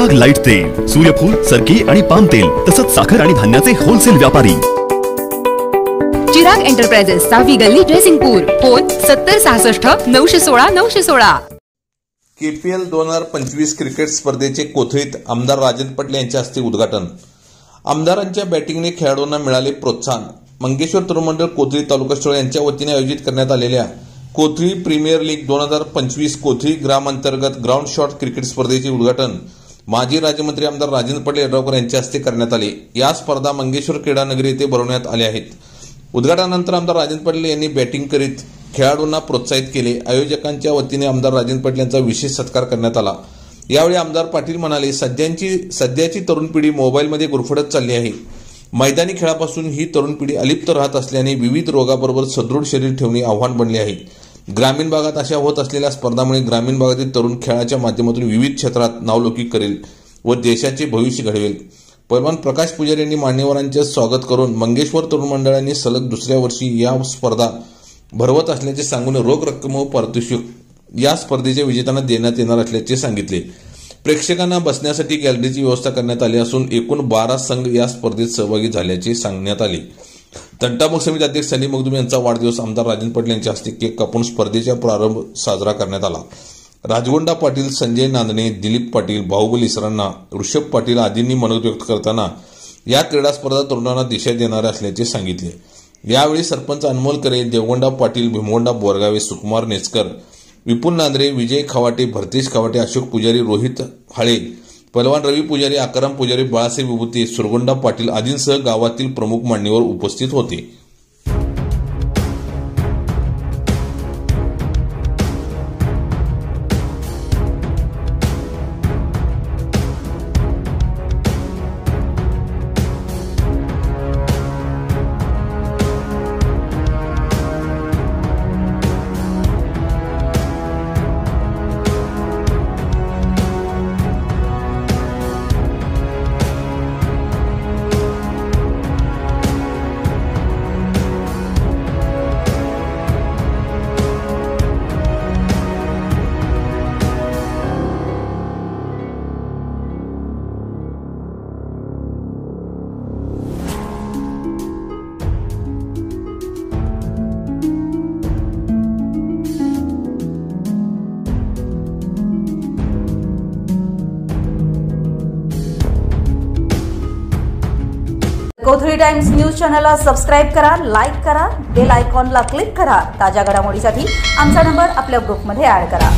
Chirag light तेल, सूर्यफूल, सरकी आणि पाम तेल तसंच साखर आणि धान्याचे होलसेल व्यापारी। चिराग एंटरप्राइजेस, 6वी गल्ली, जयसिंगपूर। फोन 7066 916 916। KPL 2025 क्रिकेट स्पर्धेचे कोथळीत आमदार राजन पाटील यांच्या हस्ते उद्घाटन। आमदारांच्या बॅटिंगने खेळाडूंना मिळाले प्रोत्साहन। मंगेश्वर तरुण मंडळ कोथळी तालुका स्थळ यांच्या वतीने आयोजित करण्यात आलेल्या कोथळी प्रीमियर लीग 2025 कोथळी ग्राम अंतर्गत ग्राउंड शॉट क्रिकेट स्पर्धेचे उद्घाटन माजी राज्यमंत्री आमदार राजन पाटील यड्रावकर यांच्या हस्ते करण्यात आले। या स्पर्धा मंगेश्वर क्रीडा नगरी येथे भरवण्यात आल्या आहेत। उद्घाटनानंतर आमदार राजन पाटील यांनी बॅटिंग करीत खेळाडूंना प्रोत्साहित केले। आयोजकांच्या वतीने आमदार राजन पाटील यांचा विशेष सत्कार करण्यात आला। यावेळी आमदार पाटील म्हणाले, सध्याची तरुण पिढी मोबाईलमध्ये गुरफटत चालली आहे। मैदानी खेळापासून ही तरुण पिढी अलिप्त राहत असल्याने विविध रोगाबरोबर सदृढ शरीर ठेवणे आव्हान बनले आहे। ग्रामीण भागात अशा होत असलेल्या स्पर्धांमुळे ग्रामीण भागातील तरुण खेळाच्या माध्यमातून विविध क्षेत्रात नावलौकिक करेल व देशाचे भविष्य घडवेल। पैलवान प्रकाश पुजारी यांनी मान्यवरांचे स्वागत करून मंगेश्वर तरुण मंडळांनी सलग दुसऱ्या वर्षी या स्पर्धा भरवत असल्याचे सांगून रोख रक्कम व पारितोषिक या स्पर्धेच्या विजेत्यांना देण्यात येणार असल्याचे सांगितले। प्रेक्षकांना बसण्यासाठी गॅलरीची व्यवस्था करण्यात आली असून एकूण 12 संघ या स्पर्धेत सहभागी झाल्याचे सांगण्यात आले। तंटामुक्त समिती अध्यक्ष सलीम मखदूम यांचा वाढदिवस आमदार राजन पाटील यांच्या हस्ते केक कापून स्पर्धेचा प्रारंभ साजरा करण्यात आला। राजगोंडा पाटील, संजय नांदणे, दिलीप पाटील, बाहुबली इसरांना, ऋषभ पाटील आदींनी मनोगत व्यक्त करताना या क्रीडा स्पर्धा तरुणांना दिशा देणाऱ्या असल्याचे सांगितले। यावेळी सरपंच अनमोल करे, देवगोंडा पाटील, भीमगोंडा बोरगावे, सुकुमार नेचकर, विपुल नांद्रे, विजय खवाटे, भरतेश खवाटे, अशोक पुजारी, रोहित हाळे, पहलवान रवी पुजारी, आकाराम पुजारी, बाळासाहेब विभूते, सुरगोंडा पाटील आदींसह गावातील प्रमुख मान्यवर उपस्थित होते। कोथळी टाइम्स न्यूज चॅनलला सबस्क्राइब करा, लाईक करा, बेल आयकॉनला क्लिक करा। ताज्या घडामोडीसाठी आमचा नंबर आपल्या ग्रुपमध्ये ऍड करा।